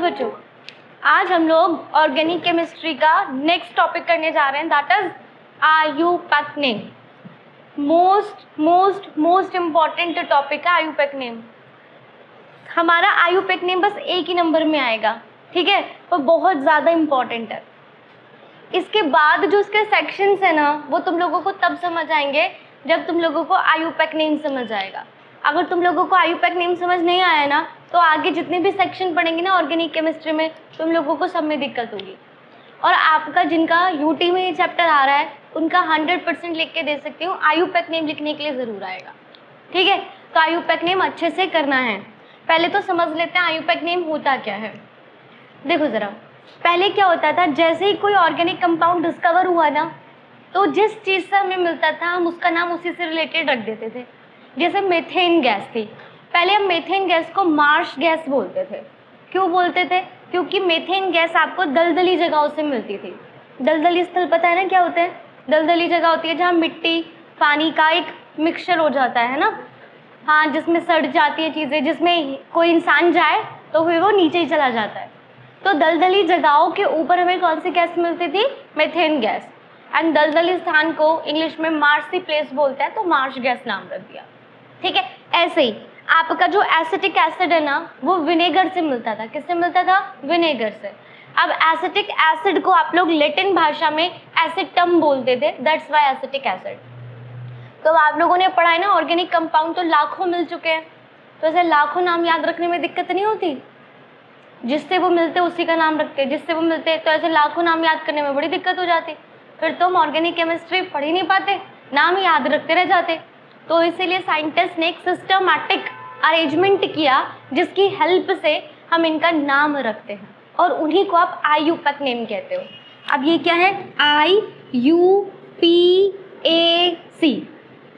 बच्चों, आज हम लोग ऑर्गेनिक केमिस्ट्री का नेक्स्ट टॉपिक करने जा रहे हैं, that is IUPAC name. Most important topic है आयुपेक्नेम। हमारा आयुपेक्नेम बस एक ही नंबर में आएगा, ठीक है, वो बहुत ज़्यादा इम्पॉर्टेंट है। इसके बाद जो इसके सेक्शंस है ना, वो तुम लोगों को तब समझ आएंगे जब तुम लोगों को आयुपेक्नेम समझ आएगा। अगर तुम लोगों को आयुपेक्नेम समझ नहीं आया ना, तो आगे जितने भी सेक्शन पढ़ेंगे ना ऑर्गेनिक केमिस्ट्री में, तुम लोगों को सब में दिक्कत होगी। और आपका जिनका यूटी में ये चैप्टर आ रहा है, उनका 100% लिख के दे सकती हूँ, आयुपेक्नेम लिखने के लिए ज़रूर आएगा, ठीक है। तो आयुपेक्नेम अच्छे से करना है। पहले तो समझ लेते हैं आयुपेक्नेम होता क्या है। देखो ज़रा, पहले क्या होता था, जैसे ही कोई ऑर्गेनिक कंपाउंड डिस्कवर हुआ ना, तो जिस चीज़ से हमें मिलता था हम उसका नाम उसी से रिलेटेड रख देते थे। जैसे मीथेन गैस थी, पहले हम मीथेन गैस को मार्श गैस बोलते थे। क्यों बोलते थे? क्योंकि मीथेन गैस आपको दलदली जगहों से मिलती थी। दलदली स्थल पता है ना क्या होते हैं? दलदली जगह होती है जहाँ मिट्टी पानी का एक मिक्सचर हो जाता है ना, हाँ, जिसमें सड़ जाती है चीज़ें, जिसमें कोई इंसान जाए तो फिर वो नीचे ही चला जाता है। तो दलदली जगहों के ऊपर हमें कौन सी गैस मिलती थी? Methane gas. एंड दलदली स्थान को इंग्लिश में मार्सी प्लेस बोलते हैं, तो मार्श गैस नाम रख दिया, ठीक है। ऐसे ही आपका जो एसिटिक एसिड है ना, वो विनेगर से मिलता था। किससे मिलता था? विनेगर से। अब एसिटिक एसिड को आप लोग लैटिन भाषा में एसिटम बोलते थे, दैट्स व्हाई एसिटिक एसिड। तो आप लोगों ने पढ़ा है ना, ऑर्गेनिक कंपाउंड तो लाखों मिल चुके हैं, तो ऐसे लाखों नाम याद रखने में दिक्कत नहीं होती। जिससे वो मिलते उसी का नाम रखते, जिससे वो मिलते, तो ऐसे लाखों नाम याद करने में बड़ी दिक्कत हो जाती। फिर तो हम ऑर्गेनिक केमिस्ट्री पढ़ ही नहीं पाते, नाम ही याद रखते रह जाते। तो इसीलिए साइंटिस्ट ने एक सिस्टमैटिक अरेंजमेंट किया जिसकी हेल्प से हम इनका नाम रखते हैं, और उन्हीं को आप आयुपेक्नेम कहते हो। अब ये क्या है? IUPAC,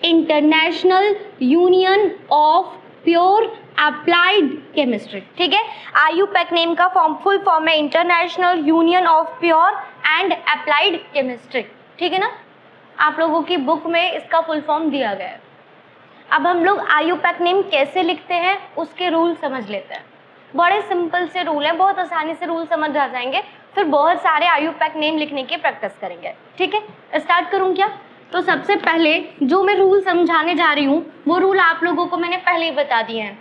international union of pure applied chemistry, ठीक है। आयुपेक्नेम का फुल फॉर्म है international union of pure and applied chemistry, ठीक है ना। आप लोगों की बुक में इसका फुल फॉर्म दिया गया है। अब हम लोग आयुपेक्नेम कैसे लिखते हैं उसके रूल समझ लेते हैं। बड़े सिंपल से रूल हैं, बहुत आसानी से रूल समझ आ जाएंगे। फिर बहुत सारे आयुपेक्नेम लिखने की प्रैक्टिस करेंगे, ठीक है। स्टार्ट करूँ क्या? तो सबसे पहले जो मैं रूल समझाने जा रही हूँ, वो रूल आप लोगों को मैंने पहले ही बता दिए हैं।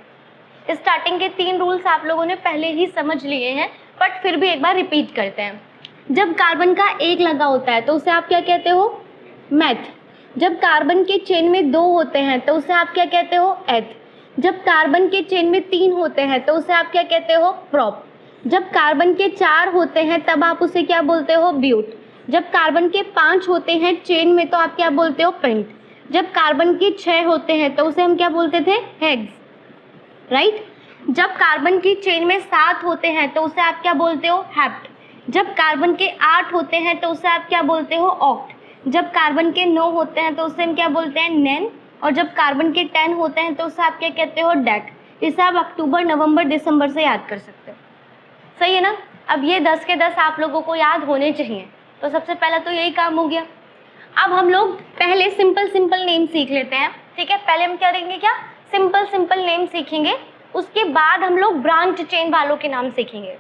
स्टार्टिंग के 3 रूल्स आप लोगों ने पहले ही समझ लिए हैं, बट फिर भी एक बार रिपीट करते हैं। जब कार्बन का एक लगा होता है तो उसे आप क्या कहते हो? मेथ। जब कार्बन के चेन में 2 होते हैं तो उसे आप क्या कहते हो? एथ। जब कार्बन के चेन में 3 होते हैं तो उसे आप क्या कहते हो? प्रोप। जब कार्बन के 4 होते हैं तब आप उसे क्या बोलते हो? ब्यूट। जब कार्बन के 5 होते हैं चेन में तो आप क्या बोलते हो? पेंट। जब कार्बन के 6 होते हैं तो उसे हम क्या बोलते थे? Hex, right. जब कार्बन की चेन में 7 होते हैं तो उसे आप क्या बोलते हो? हेप्ट। जब कार्बन के 8 होते हैं तो उसे आप क्या बोलते हो? ऑक्ट। जब कार्बन के 9 होते हैं तो उसे हम क्या बोलते हैं? नैन। और जब कार्बन के 10 होते हैं तो उसे आप क्या कहते हो? डेक। इसे आप अक्टूबर, नवंबर, दिसंबर से याद कर सकते हो, सही है ना। अब ये 10 के 10 आप लोगों को याद होने चाहिए, तो सबसे पहला तो यही काम हो गया। अब हम लोग पहले सिंपल नेम सीख लेते हैं, ठीक है। पहले हम करेंगे क्या? सिंपल नेम सीखेंगे, उसके बाद हम लोग ब्रांच चेन वालों के नाम सीखेंगे।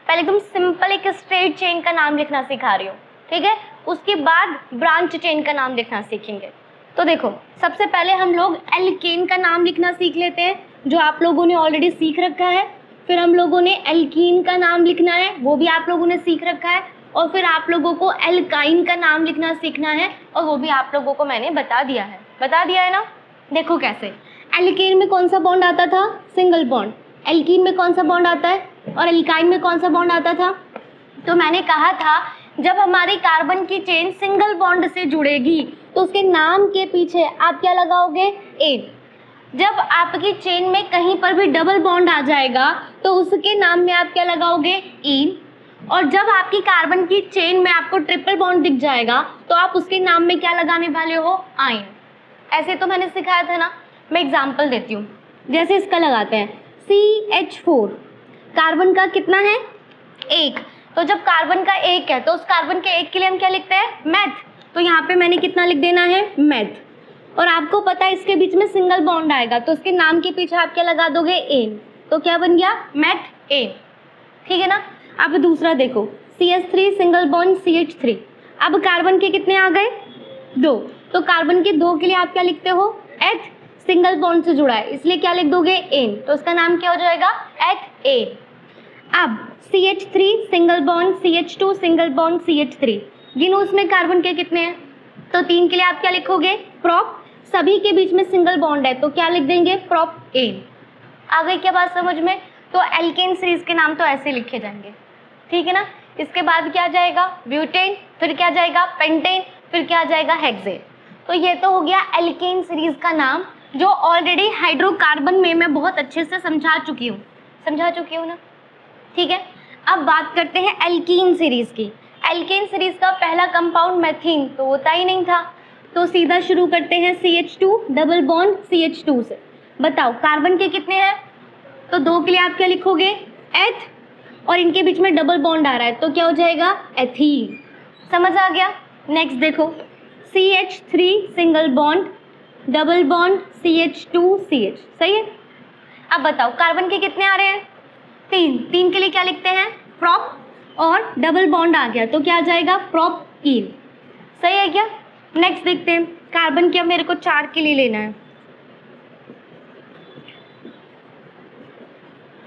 पहले तुम सिंपल एक स्ट्रेट चेन का नाम लिखना सिखा रही हो, ठीक है, उसके बाद ब्रांच चेन का नाम लिखना सीखेंगे। तो देखो, सबसे पहले हम लोग एल्केन का नाम लिखना सीख लेते हैं, जो आप लोगों ने ऑलरेडी सीख रखा है। फिर हम लोगों ने एल्कीन का नाम लिखना है, वो भी आप लोगों ने सीख रखा है। और फिर आप लोगों को एल्काइन का नाम लिखना सीखना है, और वो भी आप लोगों को मैंने बता दिया है ना। देखो कैसे, एल्केन में कौन सा बॉन्ड आता था? Single bond. एल्कीन में कौन सा बॉन्ड आता है? और एल्काइन में कौन सा बॉन्ड आता था? तो मैंने कहा था, जब हमारी कार्बन की चेन सिंगल बॉन्ड से जुड़ेगी तो उसके नाम के पीछे आप क्या लगाओगे? एन। जब आपकी चेन में कहीं पर भी डबल बॉन्ड आ जाएगा तो उसके नाम में आप क्या लगाओगे? इन। और जब आपकी कार्बन की चेन में आपको ट्रिपल बॉन्ड दिख जाएगा तो आप उसके नाम में क्या लगाने वाले हो? आयन। ऐसे तो मैंने सिखाया था ना। मैं एग्जाम्पल देती हूँ, जैसे इसका लगाते हैं CH4। कार्बन का कितना है? 1। तो जब कार्बन का 1 है तो उस कार्बन के 1 के लिए हम क्या लिखते हैं? मैथ। तो यहाँ पे मैंने कितना लिख देना है? मैथ। और आपको पता है इसके बीच में सिंगल बॉन्ड आएगा, तो उसके नाम के पीछे आप क्या लगा दोगे? एन। तो क्या बन गया? Methane. ठीक है ना। अब दूसरा देखो CH3 सिंगल बॉन्ड CH3, अब कार्बन के कितने आ गए 2, तो कार्बन के 2 के लिए आप क्या लिखते हो H, सिंगल बॉन्ड से जुड़ा है इसलिए क्या लिख दोगे एन, तो उसका नाम क्या हो जाएगा HA। अब CH3 single bond CH2 single bond CH3, गिनो उसमें कार्बन के कितने हैं, तो 3 के लिए आप क्या लिखोगे प्रॉप, सभी के बीच में सिंगल बॉन्ड है तो क्या लिख देंगे प्रॉप एन। आ गई क्या बात समझ में। तो एल्केन सीरीज के नाम तो ऐसे लिखे जाएंगे, ठीक है ना। इसके बाद क्या जाएगा ब्यूटेन, फिर क्या जाएगा पेंटेन, फिर क्या जाएगा हेक्सेन। तो ये तो हो गया एल्केन सीरीज का नाम, जो ऑलरेडी हाइड्रोकार्बन में मैं बहुत अच्छे से समझा चुकी हूँ ना, ठीक है। अब बात करते हैं एल्कीन सीरीज की। एल्केन सीरीज का पहला कंपाउंड मेथीन तो होता ही नहीं था, तो सीधा शुरू करते हैं CH2 डबल बॉन्ड CH2 से। बताओ कार्बन के कितने हैं, तो 2 के लिए आप क्या लिखोगे H, और इनके बीच में डबल बॉन्ड आ रहा है तो क्या हो जाएगा एथीन। समझ आ गया। नेक्स्ट देखो CH3 single bond double bond CH2CH, सही है। अब बताओ कार्बन के कितने आ रहे हैं 3 के लिए क्या लिखते हैं प्रॉप, और डबल बॉन्ड आ गया तो क्या आ जाएगा प्रॉप ईन, सही है क्या। नेक्स्ट देखते हैं कार्बन के, अब मेरे को 4 के लिए लेना है,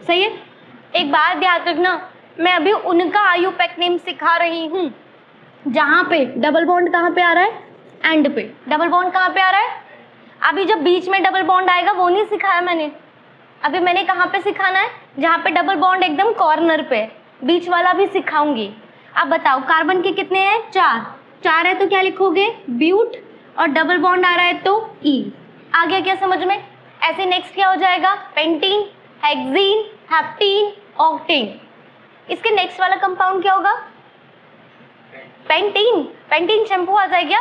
सही है। एक बात याद रखना, मैं अभी उनका आयुपैक नेम सिखा रही हूँ जहाँ पे डबल बॉन्ड कहाँ पे आ रहा है एंड पे, डबल बॉन्ड कहाँ पे आ रहा है, अभी जब बीच में डबल बॉन्ड आएगा वो नहीं सिखाया मैंने, अभी मैंने कहाँ पे सिखाना है जहाँ पे डबल बॉन्ड एकदम कॉर्नर पे, बीच वाला भी सिखाऊंगी। अब बताओ कार्बन के कितने हैं 4 है तो क्या लिखोगे ब्यूट, और डबल बॉन्ड आ रहा है तो ई। आ गया क्या समझ में। ऐसे नेक्स्ट क्या हो जाएगा पेंटीन, हेक्सीन, हेप्टीन, ऑक्टेन। इसके नेक्स्ट वाला कंपाउंड क्या होगा पेंटीन, पेंटीन शैम्पू आ जाएगा,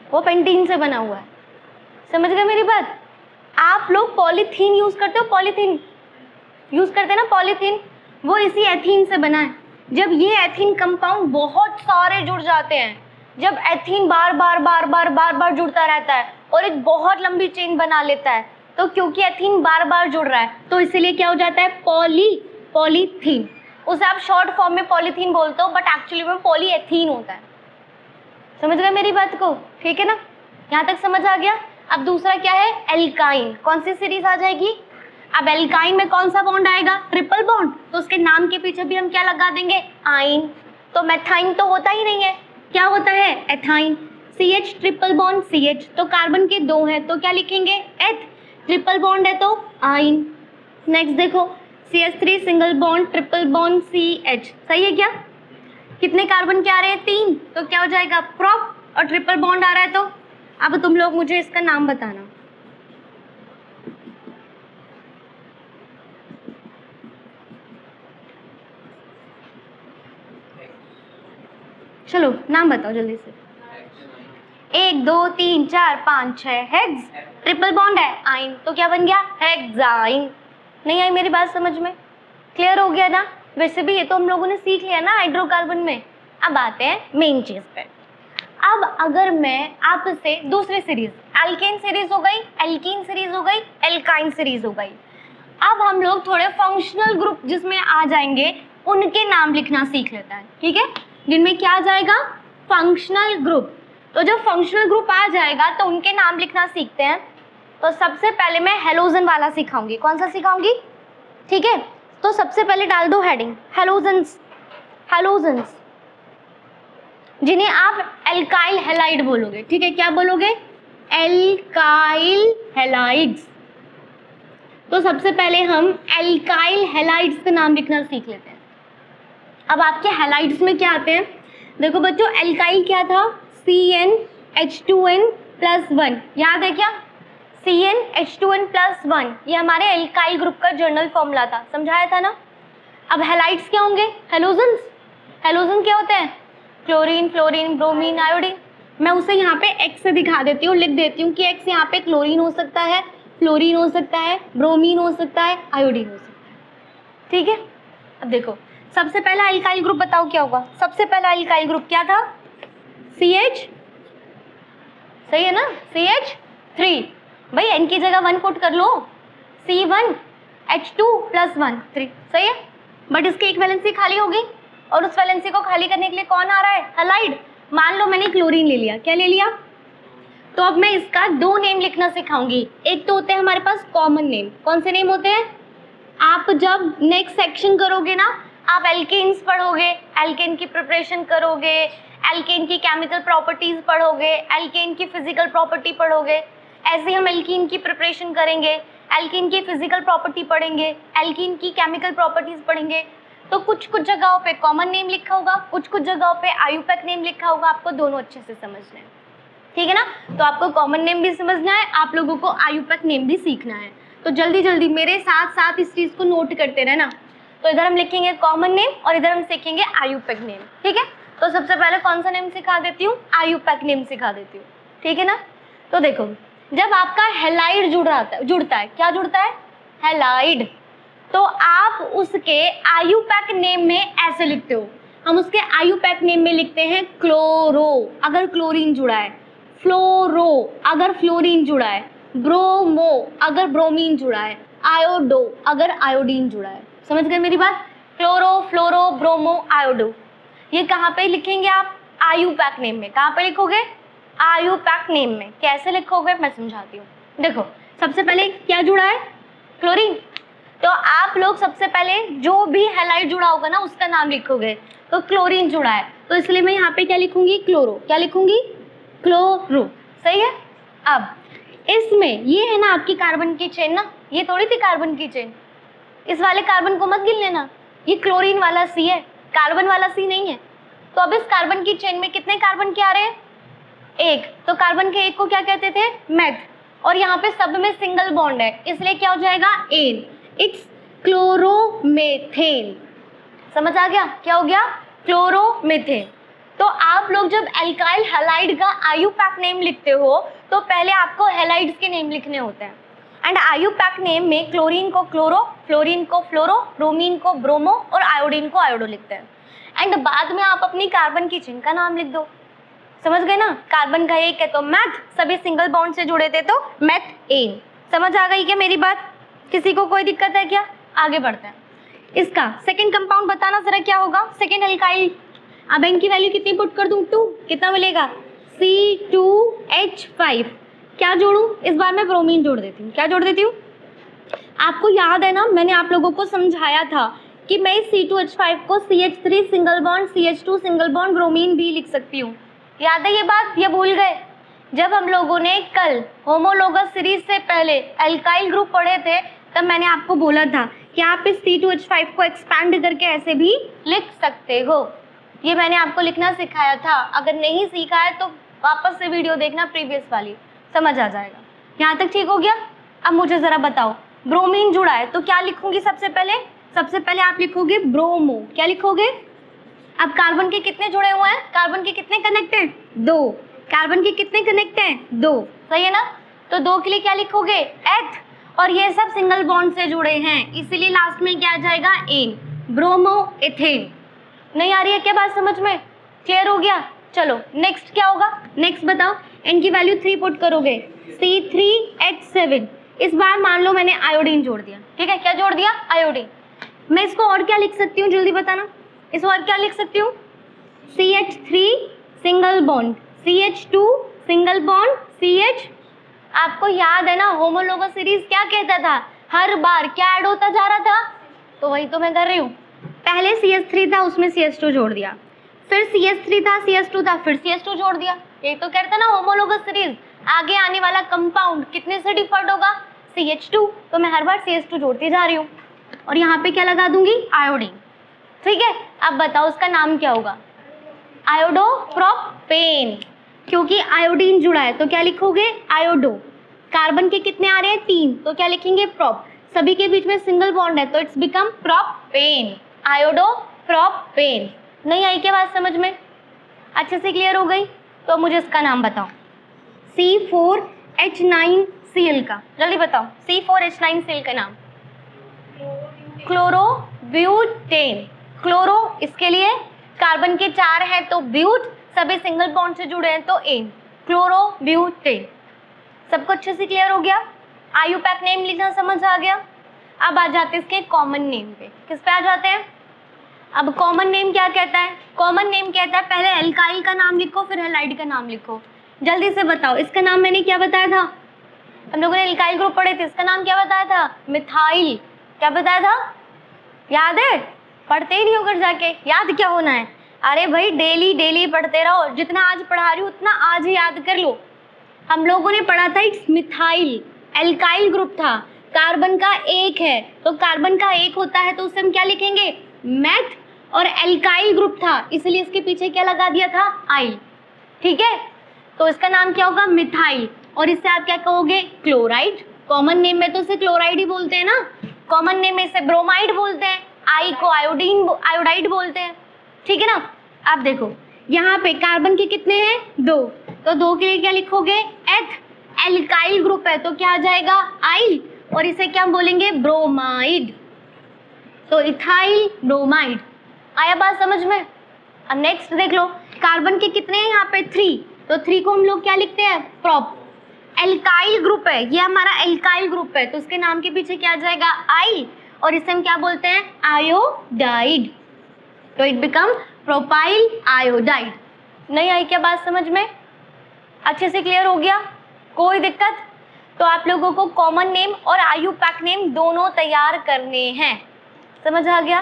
वो पेंटीन से बना हुआ है, समझ गए मेरी बात। आप लोग पॉलीथीन यूज करते हो, पॉलीथीन यूज करते हैं ना पॉलीथीन, वो इसी एथीन से बना है। जब ये एथीन कंपाउंड बहुत सारे जुड़ जाते हैं, जब एथीन बार बार जुड़ता रहता है और एक बहुत लंबी चेन बना लेता है, तो क्योंकि एथीन बार बार जुड़ रहा है तो इसीलिए क्या हो जाता है पॉलीथीन। उसे आप शॉर्ट फॉर्म में पॉलीथीन बोलते हो बट एक्चुअली में पॉलीएथीन होता है। समझ गए मेरी बात को, ठीक है ना, यहाँ तक समझ आ गया। अब दूसरा क्या है एल्काइन, कौन सी सीरीज आ जाएगी। अब एल्काइन में कौन सा बॉन्ड आएगा ट्रिपल बॉन्ड, तो उसके नाम के पीछे भी हम क्या लगा देंगे आइन। तो मेथाइन तो होता ही नहीं है, क्या होता है ethyne. CH triple bond CH, तो कार्बन के 2 हैं तो क्या लिखेंगे एथ, ट्रिपल बॉन्ड है तो आइन। नेक्स्ट देखो CH3 single bond triple bond CH, सही है क्या। कितने कार्बन के आ रहे हैं 3, तो क्या हो जाएगा प्रॉप, और ट्रिपल बॉन्ड आ रहा है तो अब तुम लोग मुझे इसका नाम बताना। चलो नाम बताओ जल्दी से। 1 2 3 4 5 6 हेक्स, ट्रिपल बॉन्ड है आइन तो क्या बन गया हेक्साइन। नहीं आई मेरी बात समझ में, क्लियर हो गया ना। वैसे भी ये तो हम लोगों ने सीख लिया ना हाइड्रोकार्बन में। अब आते हैं मेन चीज पे। अब अगर मैं आपसे दूसरी सीरीज, एल्केन सीरीज हो गई, एल्कीन सीरीज हो गई, एल्काइन सीरीज हो गई, अब हम लोग थोड़े फंक्शनल ग्रुप जिसमें आ जाएंगे उनके नाम लिखना सीख लेता है, ठीक है, जिनमें क्या आ जाएगा फंक्शनल ग्रुप। तो जब फंक्शनल ग्रुप आ जाएगा तो उनके नाम लिखना सीखते हैं। तो सबसे पहले मैं हेलोजन वाला सिखाऊंगी। कौन सा सिखाऊंगी, ठीक है। तो सबसे पहले डाल दो हेडिंग हेलोजन्स, हेलोजन्स जिन्हें आप एल्काइल हैलाइड बोलोगे, ठीक है। क्या बोलोगे एल्काइल हैलाइड्स। तो सबसे पहले हम एल्काइल हैलाइड्स का नाम लिखना सीख लेते हैं। अब आपके हैलाइड्स में क्या आते हैं, देखो बच्चों एल्काइल क्या था CnH2n+1, याद है क्या CnH2n+1, ये हमारे एल्काइल ग्रुप का जर्नल फॉर्मूला था, समझाया था ना। अब हैलाइड्स क्या होंगे हेलोजन्स। हेलोजन क्या होते हैं क्लोरीन, फ्लोरीन, ब्रोमीन, आयोडीन। मैं उसे यहाँ पे X से दिखा देती हूँ, लिख देती हूँ कि X यहाँ पे क्लोरीन हो सकता है, फ्लोरीन हो सकता है, ब्रोमीन हो सकता है, आयोडीन हो सकता है, ठीक है। अब देखो सबसे पहला एल्काइल ग्रुप बताओ क्या होगा। सबसे पहला एल्काइल ग्रुप क्या था CH, सही है ना CH3, भाई N की जगह 1 पुट कर लो, C1H2+1 3, सही है। बट इसकी एक वैलेंसी खाली होगी और उस वैलेंसी को खाली करने के लिए कौन आ रहा है, हैलाइड। मान लो मैंने क्लोरीन ले लिया, क्या ले लिया, तो अब मैं इसका दो नेम लिखना सिखाऊंगी। एक तो होते हैं हमारे पास कॉमन नेम, कौन से नेम होते हैं, आप जब नेक्स्ट सेक्शन करोगे ना, आप एल्केन्स पढ़ोगे, एल्केन की प्रिपरेशन करोगे, एल्केन की केमिकल प्रॉपर्टीज पढ़ोगे, एल्केन की फिजिकल प्रॉपर्टी पढ़ोगे, ऐसे हम एल्कीन की प्रिपरेशन करेंगे, एल्कीन की फिजिकल प्रॉपर्टी पढ़ेंगे, एल्कीन की केमिकल प्रॉपर्टीज पढ़ेंगे। तो कुछ कुछ जगहों पे कॉमन नेम लिखा होगा, कुछ कुछ जगहों पे आयुपैक नेम लिखा होगा, आपको दोनों अच्छे से समझना है, ठीक है ना। तो आपको कॉमन नेम भी समझना है, आप लोगों को आयुपैक नेम भी सीखना है। तो जल्दी जल्दी मेरे साथ साथ इस चीज़ को नोट करते रहना। तो इधर हम लिखेंगे कॉमन नेम और इधर हम सीखेंगे आयुपैक नेम, ठीक है। तो सबसे पहले कौन सा नेम सिखा देती हूँ, आयुपैक नेम सिखा देती हूँ, ठीक है ना। तो देखो, जब आपका हैलाइड जुड़ता है, क्या जुड़ता है, हैलाइड, तो आप उसके आयुपैक नेम में ऐसे लिखते हो, हम उसके आयुपैक नेम में लिखते हैं क्लोरो अगर क्लोरीन जुड़ा है, फ्लोरो अगर फ्लोरीन जुड़ा है, ब्रोमो अगर ब्रोमीन जुड़ा है, आयोडो अगर आयोडीन जुड़ा है। समझ गए मेरी बात, क्लोरो, फ्लोरो, ब्रोमो, आयोडो। ये कहाँ पे लिखेंगे आप, आयुपैक नेम में। कहाँ पे लिखोगे, आयुपैक नेम में। कैसे लिखोगे मैं समझाती हूँ। देखो, सबसे पहले क्या जुड़ा है, क्लोरीन। तो आप लोग सबसे पहले जो भी हैलाइड जुड़ा होगा ना उसका नाम लिखोगे। तो क्लोरीन जुड़ा है तो इसलिए मैं यहाँ पे क्या लिखूंगी, क्लोरो। क्या लिखूंगी, क्लोरो, सही है। अब इसमें ये है ना आपकी कार्बन की चेन ना, ये थोड़ी थी कार्बन की चेन, इस वाले कार्बन को मत गिन लेना, ये क्लोरीन वाला सी है, कार्बन वाला सी नहीं है। तो अब इस कार्बन की चेन में कितने कार्बन के आ रहे हैं, एक। तो कार्बन के एक को क्या कहते थे, मेथ, और यहाँ पे सब में सिंगल बॉन्ड है इसलिए क्या हो जाएगा, एन, इट्स क्लोरोमेथेन। समझ आ गया, क्या हो गया, क्लोरोमेथेन। तो आप लोग जब एल्काइल हैलाइड का आयुपैक नेम लिखते हो तो पहले आपको हैलाइड्स के नेम लिखने होते हैं। एंड आयुपैक नेम में क्लोरीन को क्लोरो, फ्लोरीन को फ्लोरो, ब्रोमीन को ब्रोमो और आयोडीन को आयोडो लिखते हैं। एंड बाद में आप अपनी कार्बन की चेन का नाम लिख दो। समझ गए ना, कार्बन का एक है तो मैथ, सभी सिंगल बॉन्ड से जुड़े थे तो मेथेन। समझ आ गई क्या मेरी बात, किसी को कोई दिक्कत है क्या, आगे बढ़ते हैं। इसका सेकंड कंपाउंड बताना जरा क्या होगा, सेकंड एल्काइल। अब इनकी वैल्यू कितनी पुट कर दूं, 2, कितना मिलेगा, C2H5। क्या जोड़ूं, इस बार मैं ब्रोमीन जोड़ देती हूँ। क्या जोड़ देती हूँ, आपको याद है ना मैंने आप लोगों को समझाया था कि मैं इस C2H5 को CH3 single bond, CH2 single bond, bromine भी लिख सकती हूँ। याद है ये बात, ये भूल गए। जब हम लोगों ने कल होमोलोगस सीरीज से पहले एल्काइल ग्रुप पढ़े थे तब मैंने आपको बोला था कि आप इस C2H5 को एक्सपैंड करके ऐसे भी लिख सकते हो। ये मैंने आपको लिखना सिखाया था, अगर नहीं सीखा है तो वापस से वीडियो देखना प्रीवियस वाली, समझ आ जाएगा। यहाँ तक ठीक हो गया। अब मुझे ज़रा बताओ, ब्रोमीन जुड़ा है तो क्या लिखूंगी सबसे पहले आप लिखोगे ब्रोमो। क्या लिखोगे, अब कार्बन के कितने जुड़े हुए हैं, कार्बन के कितने कनेक्ट हैं, 2। कार्बन के कितने कनेक्ट हैं, 2, सही है ना। तो 2 के लिए क्या लिखोगे, एथ, और ये सब सिंगल बॉन्ड से जुड़े हैं इसीलिए लास्ट में क्या आ जाएगा, एन, ब्रोमो एथेन। नहीं आ रही है क्या बात समझ में, क्लियर हो गया। चलो नेक्स्ट क्या होगा, नेक्स्ट बताओ, एन की वैल्यू 3 पुट करोगे, C3H7। इस बार मान लो मैंने आयोडीन जोड़ दिया, ठीक है, क्या जोड़ दिया, आयोडीन। मैं इसको और क्या लिख सकती हूँ, जल्दी बताना, इसको और क्या लिख सकती हूँ, CH3 single bond, CH2 single bond, CH। आपको याद है ना होमोलोगस सीरीज क्या कहता था, हर बार क्या ऐड होता जा रहा था, तो वही तो मैं कर रही हूँ। पहले CH3 था उसमें CH2 जोड़ दिया, फिर CH3 था CH2 था फिर CH2 जोड़ दिया। ये तो कहता ना होमोलोगस सीरीज, आगे आने वाला कंपाउंड कितने से डिफर्ड होगा, CH2, तो मैं हर बार CH2 जोड़ती जा रही हूँ। और यहाँ पे क्या लगा दूंगी, आयोडीन, ठीक है। अब बताओ उसका नाम क्या होगा, आयोडोप्रोपेन, क्योंकि आयोडीन जुड़ा है तो क्या लिखोगे, आयोडो। कार्बन के कितने आ रहे हैं, 3, तो क्या लिखेंगे, प्रोप, सभी के बीच में सिंगल बॉन्ड है तो इट्स बिकम प्रोपेन, आयोडोप्रोपेन। नहीं आई क्या बात समझ में, अच्छे से क्लियर हो गई। तो मुझे इसका नाम बताओ, C4H9Cl का, जल्दी बताओ C4H9Cl का नाम, क्लोरोब्यूटेन। क्लोरो इसके लिए, कार्बन के 4 हैं तो ब्यूट, सभी सिंगल बॉन्ड से जुड़े हैं तो एन, क्लोरोब्यूटेन। सबको अच्छे से क्लियर हो गया, आयुपैक नेम लिखना समझ आ गया। अब आ जाते हैं इसके कॉमन नेम पे, किस पे आ जाते हैं, अब कॉमन नेम क्या कहता है? कॉमन नेम कहता है पहले एल्काइल का नाम लिखो फिर हैलाइड का नाम लिखो। जल्दी से बताओ, इसका नाम मैंने क्या बताया था? हम लोगों ने एल्काइल ग्रुप पढ़े थे, इसका नाम क्या बताया था? मिथाइल। क्या बताया था? याद है? पढ़ते ही नहीं हो घर जाके, याद क्या होना है? अरे भाई डेली डेली पढ़ते रहो, जितना आज पढ़ा रही हूँ उतना आज ही याद कर लो। हम लोगों ने पढ़ा था इट्स मिथाइल, एल्काइल ग्रुप था, कार्बन का एक है, तो कार्बन का एक होता है तो उससे हम क्या लिखेंगे? मैथ। और एल्काइल ग्रुप था इसलिए इसके पीछे क्या लगा दिया था? आइल। ठीक है, तो इसका नाम क्या होगा? मिथाइल। और इससे आप क्या कहोगे? क्लोराइड। कॉमन नेम में तो इसे क्लोराइड ही बोलते हैं ना, कॉमन नेम में इसे ब्रोमाइड बोलते हैं, आई को आयोडाइड बोलते हैं। ठीक है ना? आप देखो यहाँ पे कार्बन के कितने हैं? 2, तो 2 के लिए क्या लिखोगे? एथ। एल्काइल ग्रुप है तो क्या आ जाएगा? आइल। और इसे क्या बोलेंगे? ब्रोमाइड। तो इथाइल ब्रोमाइड। आया बात समझ में? अब नेक्स्ट देख लो, कार्बन के कितने हैं यहाँ पे? 3, तो 3 को हम लोग क्या लिखते हैं? प्रॉप। एल्काइल ग्रुप है, ये हमारा एल्काइल ग्रुप है तो उसके नाम के पीछे क्या आ जाएगा? आइल। और इसे हम क्या बोलते हैं? आयोडाइड। तो इट बिकम प्रोपाइल आयोडाइड। नहीं आई क्या बात समझ में? अच्छे से क्लियर हो गया? कोई दिक्कत? तो आप लोगों को कॉमन नेम और आयुपैक नेम दोनों तैयार करने हैं। समझ आ गया?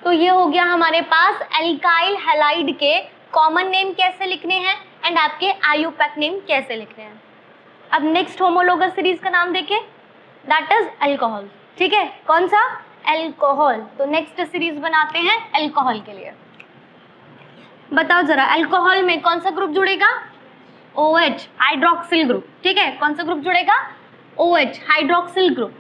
तो ये हो गया हमारे पास एल्काइल हैलाइड के कॉमन नेम कैसे लिखने हैं एंड आपके आयुपैक नेम कैसे लिखने हैं। अब नेक्स्ट होमोलोगस सीरीज का नाम देखें, दैट इज अल्कोहल। ठीक है, कौन सा? अल्कोहल। तो नेक्स्ट सीरीज बनाते हैं अल्कोहल के लिए। बताओ जरा, अल्कोहल में कौन सा ग्रुप जुड़ेगा? OH, hydroxyl group. ठीक है, कौन सा ग्रुप जुड़ेगा? OH, hydroxyl group.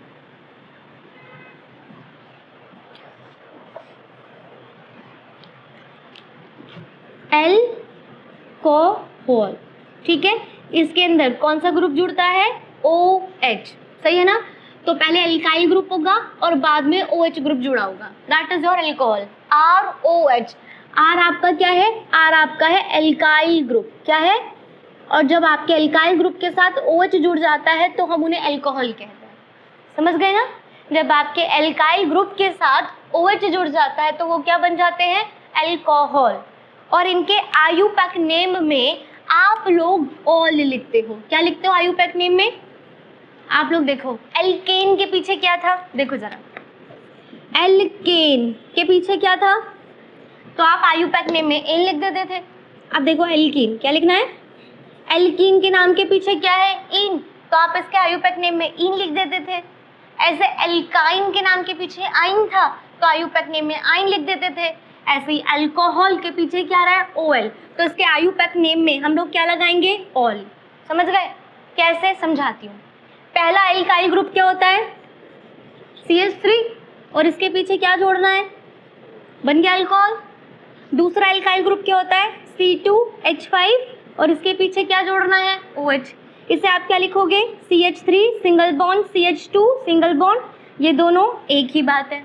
अल्कोहल। ठीक है, इसके अंदर कौन सा ग्रुप जुड़ता है? OH। सही है ना? तो पहले एल्काइल ग्रुप होगा और बाद में OH ग्रुप जुड़ा होगा, that is your alcohol. ROH। R आपका क्या है? R आपका है एल्काइल ग्रुप। क्या है? और जब आपके एल्काइल ग्रुप के साथ OH जुड़ जाता है तो हम उन्हें अल्कोहल कहते हैं। समझ गए ना? जब आपके एल्काइल ग्रुप के साथ OH जुड़ जाता है तो वो क्या बन जाते हैं? अल्कोहल। और इनके आयुपैक नेम में आप लोग ऑल लिखते हो। क्या लिखते हो आयुपैक नेम में? आप लोग देखो, एल्केन के पीछे क्या था? देखो जरा, एल्केन के पीछे क्या था? तो आप आयुपैक नेम में एन लिख देते थे। अब देखो एल्कीन, क्या लिखना है? एल्कीन के नाम के पीछे क्या है? इन, तो आप इसके आयुपैक नेम में इन लिख देते थे। ऐसे एल्काइन के नाम के पीछे आइन था तो आयुपैक नेम में आइन लिख देते थे। ऐसे ही अल्कोहल के पीछे क्या रहा है? OL, तो इसके आयुपैक नेम में हम लोग क्या लगाएंगे? ऑल। समझ गए? कैसे समझाती हूँ। पहला एल्काइल ग्रुप क्या होता है? CH3, और इसके पीछे क्या जोड़ना है? बन गया अल्कोहल। दूसरा एल्काइल ग्रुप क्या होता है? C2H5, और इसके पीछे क्या जोड़ना है? OH। इसे आप क्या लिखोगे? CH3 single bond, CH2 single bond, ये दोनों एक ही बात है।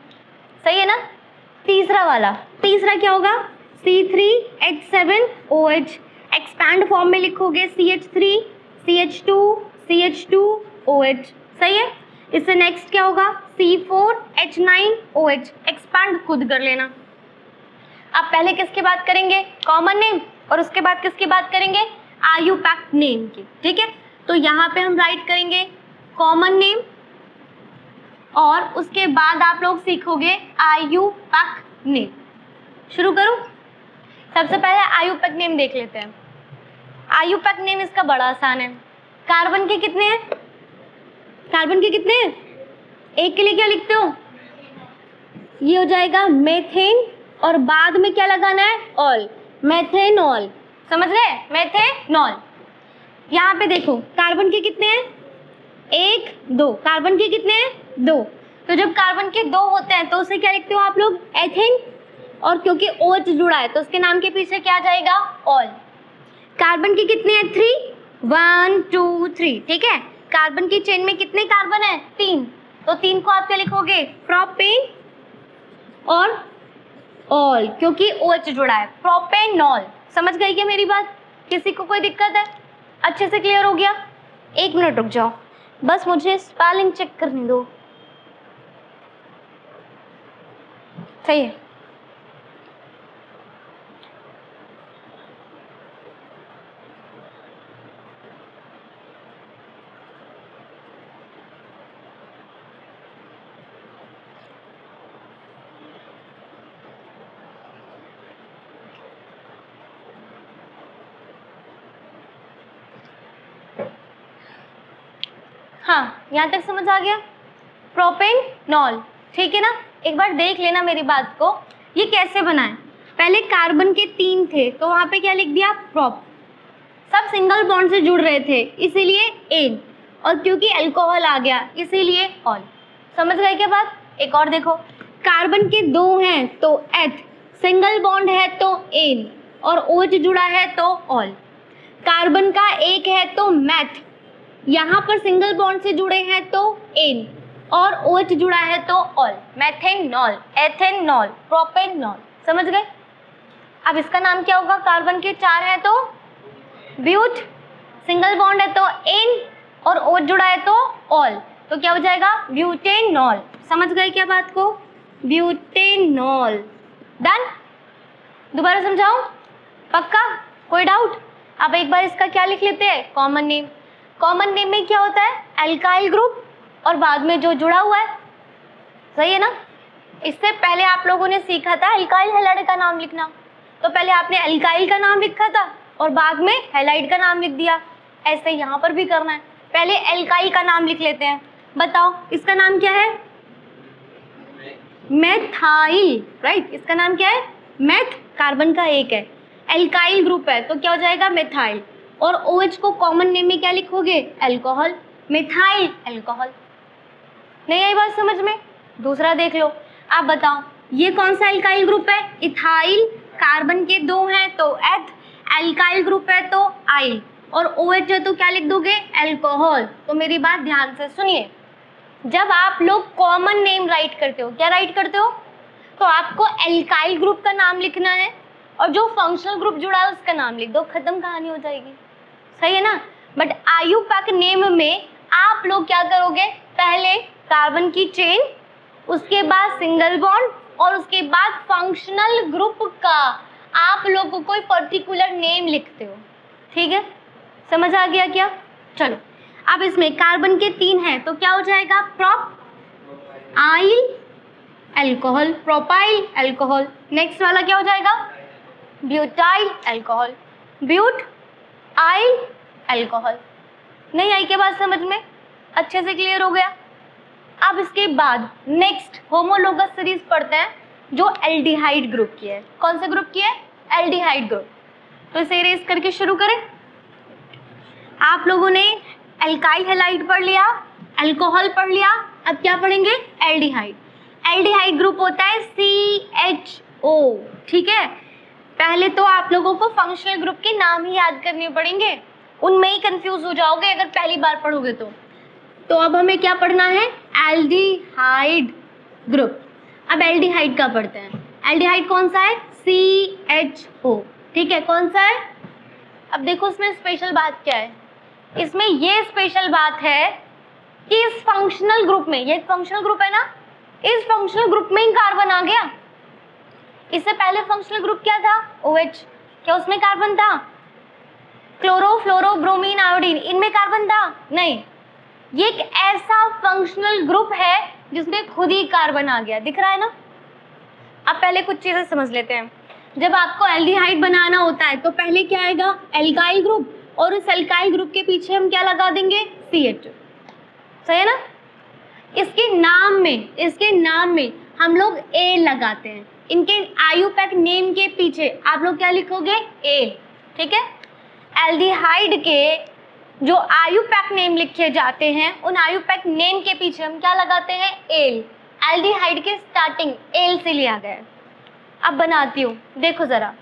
सही है ना? तीसरा वाला, तीसरा क्या होगा? C3H7OH, एक्सपैंड फॉर्म में लिखोगे CH3 CH2 CH2OH। सही है? इससे नेक्स्ट क्या होगा? C4H9OH, एक्सपैंड खुद कर लेना। अब पहले किसकी बात करेंगे? कॉमन नेम, और उसके बाद किसकी बात करेंगे? आयुपैक नेम की। ठीक है, तो यहाँ पे हम राइट करेंगे कॉमन नेम और उसके बाद आप लोग सीखोगे आयुपैक नेम। शुरू करूं? सबसे पहले आयुपैक नेम देख लेते हैं। आयुपैक नेम इसका बड़ा आसान है। कार्बन के कितने हैं? कार्बन के कितने हैं? एक के लिए क्या लिखते हो? ये हो जाएगा मेथेन, और बाद में क्या लगाना है? All, methanol. समझ गए? मेथेनॉल। यहाँ पे देखो कार्बन के कितने हैं? 1 2। कार्बन के कितने हैं? 2। तो जब कार्बन के 2 होते हैं तो उसे क्या लिखते हो आप लोग? एथेन, और क्योंकि OH जुड़ा है तो उसके नाम के पीछे क्या आ जाएगा? ऑल। कार्बन के कितने हैं? 3 1 2 3। ठीक है, कार्बन की चेन में कितने कार्बन है? 3, तो 3 को आप क्या लिखोगे? प्रोपेन और ऑल, क्योंकि OH जुड़ा है, प्रोपेनॉल। समझ गई क्या मेरी बात? किसी को कोई दिक्कत है? अच्छे से क्लियर हो गया? 1 मिनट रुक जाओ, बस मुझे स्पेलिंग चेक करने दो। सही है, हाँ, यहाँ तक समझ आ गया? प्रोपेनॉल, ठीक है ना। एक बार देख लेना मेरी बात को, ये कैसे बना है। पहले कार्बन के 3 थे तो वहाँ पे क्या लिख दिया, प्रोप। सब सिंगल बॉन्ड से जुड़ रहे थे इसीलिए एन, और क्योंकि अल्कोहल आ गया इसीलिए ऑल। समझ गए क्या बात? एक और देखो, कार्बन के 2 हैं तो एथ, सिंगल बॉन्ड है तो एन, और OH जुड़ा है तो ऑल। कार्बन का 1 है तो मैथ, यहाँ पर सिंगल बॉन्ड से जुड़े हैं तो एन, और OH जुड़ा है तो ऑल। Methanol, ethanol, propanol. समझ गए? अब इसका नाम क्या होगा? कार्बन के 4 है तो ब्यूट, सिंगल बॉन्ड है तो एन, और OH जुड़ा है तो ऑल, तो क्या हो जाएगा? ब्यूटेनॉल। समझ गए क्या बात को? ब्यूटेनॉल। डन? दोबारा समझाऊं? पक्का? कोई डाउट? अब एक बार इसका क्या लिख लेते हैं, कॉमन नेम। कॉमन नेम में क्या होता है? अल्काइल ग्रुप और बाद में जो जुड़ा हुआ है, सही है ना। इससे पहले आप लोगों ने सीखा था अल्काइल हैलाइड का नाम लिखना, तो पहले आपने अल्काइल का नाम लिखा था और बाद में हैलाइड का नाम लिख दिया। ऐसे यहाँ पर भी करना है, पहले अल्काइल का नाम लिख लेते हैं। बताओ इसका नाम क्या है? Methyl, right. इसका नाम क्या है? मेथ, कार्बन का 1 है, अल्काइल ग्रुप है तो क्या हो जाएगा? मेथाइल। और OH को कॉमन नेम में क्या लिखोगे? Alcohol, methyl alcohol. नहीं आई बात समझ में? दूसरा देख लो। आप बताओ ये कौन सा अल्काइल ग्रुप है? इथाइल, कार्बन के 2 हैं तो एथ, अल्काइल ग्रुप है तो आइल, और OH है तो क्या लिख दोगे? अल्कोहल। तो मेरी बात ध्यान से सुनिए, जब आप लोग कॉमन नेम राइट करते हो, क्या राइट करते हो? तो आपको अल्काइल ग्रुप का नाम लिखना है और जो फंक्शनल ग्रुप जुड़ा है उसका नाम लिख दो, खत्म कहानी हो जाएगी। सही है ना। बट IUPAC नेम में आप लोग क्या करोगे? पहले कार्बन की चेन, उसके बाद सिंगल बॉन्ड, और उसके बाद फंक्शनल ग्रुप का आप लोग कोई पर्टिकुलर नेम लिखते हो। ठीक है, समझ आ गया क्या? चलो अब इसमें कार्बन के 3 हैं तो क्या हो जाएगा? Propyl alcohol, propyl alcohol. Next वाला क्या हो जाएगा? Butyl alcohol, butyl alcohol. नहीं आई क्या बात समझ में? अच्छे से क्लियर हो गया? अब इसके बाद नेक्स्ट होमोलोगस सीरीज पढ़ते हैं जो एल्डिहाइड ग्रुप की है। कौन सा ग्रुप की है? Aldehyde group. तो इसे इरेज करके शुरू करें। आप लोगों ने अल्काइल हैलाइड पढ़ लिया, अल्कोहल पढ़ लिया, अब क्या पढ़ेंगे? एल्डिहाइड। एल्डिहाइड ग्रुप होता है CHO। ठीक है, पहले तो आप लोगों को फंक्शनल ग्रुप के नाम ही याद करने पड़ेंगे, उनमें ही कंफ्यूज हो जाओगे अगर पहली बार पढ़ोगे तो अब हमें क्या पढ़ना है? Aldehyde group. अब एल्डिहाइड का पढ़ते हैं। एल्डिहाइड कौन सा है? CHO। ठीक है, कौन सा है? अब देखो इसमें स्पेशल बात क्या है, इसमें ये स्पेशल बात है कि इस फंक्शनल ग्रुप में, ये फंक्शनल ग्रुप है ना, इस फंक्शनल ग्रुप में ही कार्बन आ गया। इससे पहले फंक्शनल ग्रुप क्या था? OH। क्या उसमें कार्बन था? क्लोरो, फ्लोरो, ब्रोमीन, आयोडीन, इनमें कार्बन था? नहीं। ये एक ऐसा फंक्शनल ग्रुप है जिसमें खुद ही कार्बन आ गया। दिख रहा है ना? अब पहले कुछ चीजें समझ लेते हैं। जब आपको एल्डिहाइड बनाना होता है तो पहले क्या आएगा? एल्काइल ग्रुप, और उस एल्काइल ग्रुप के पीछे हम क्या लगा देंगे? CH। सही है ना? इसके नाम में हम लोग A लगाते हैं। इनके IUPAC नेम के पीछे आप लोग क्या लिखोगे? A। ठीक है, एल्डिहाइड के जो IUPAC नेम लिखे जाते हैं उन IUPAC नेम के पीछे हम क्या लगाते हैं? एल। एल्डिहाइड के स्टार्टिंग एल से लिया गया है। अब बनाती हूँ, देखो जरा।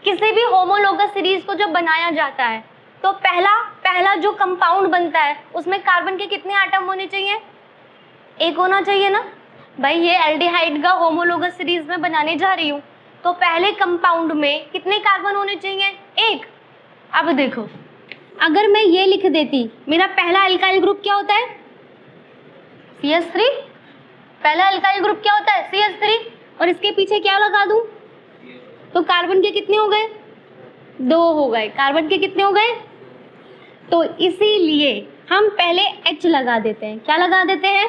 किसी भी होमोलोगस सीरीज को जब बनाया जाता है तो पहला जो कंपाउंड बनता है उसमें कार्बन के कितने एटम होने चाहिए? 1 होना चाहिए ना भाई। ये एल्डिहाइड का होमोलोगस सीरीज में बनाने जा रही हूँ तो पहले कंपाउंड में कितने कार्बन होने चाहिए? 1। अब देखो, अगर मैं ये लिख देती, मेरा पहला अल्काइल ग्रुप क्या होता है? CH3। पहला अल्काइल ग्रुप क्या होता है? CH3। और इसके पीछे क्या लगा दूं? तो कार्बन के कितने हो गए? 2 हो गए। कार्बन के कितने हो गए? तो इसीलिए हम पहले H लगा देते हैं। क्या लगा देते हैं?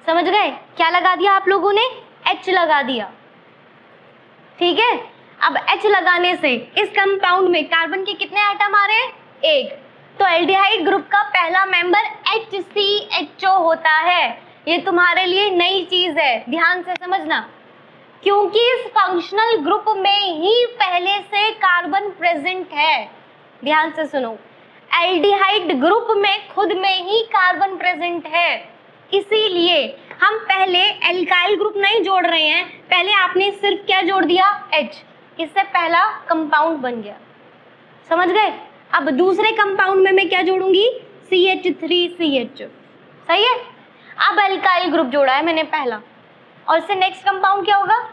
समझ गए? क्या लगा दिया आप लोगों ने? H लगा दिया। ठीक है, अब H लगाने से इस कंपाउंड में कार्बन के कितने एटम आ रहे हैं? 1। तो एल्डिहाइड ग्रुप का पहला मेंबर HCHO होता है। ये तुम्हारे लिए नई चीज है, ध्यान से समझना, क्योंकि इस फंक्शनल ग्रुप में ही पहले से कार्बन प्रेजेंट है। ध्यान से सुनो, एल्डिहाइड ग्रुप में खुद में ही कार्बन प्रेजेंट है, इसीलिए हम पहले एल्काइल ग्रुप नहीं जोड़ रहे हैं, पहले आपने सिर्फ क्या जोड़ दिया, H, इससे पहला कंपाउंड बन गया। समझ गए? अब दूसरे कंपाउंड में मैं क्या जोड़ूंगी, CH3CH, सही है। अब एल्काइल ग्रुप जोड़ा है मैंने पहला, और इससे नेक्स्ट कंपाउंड क्या होगा,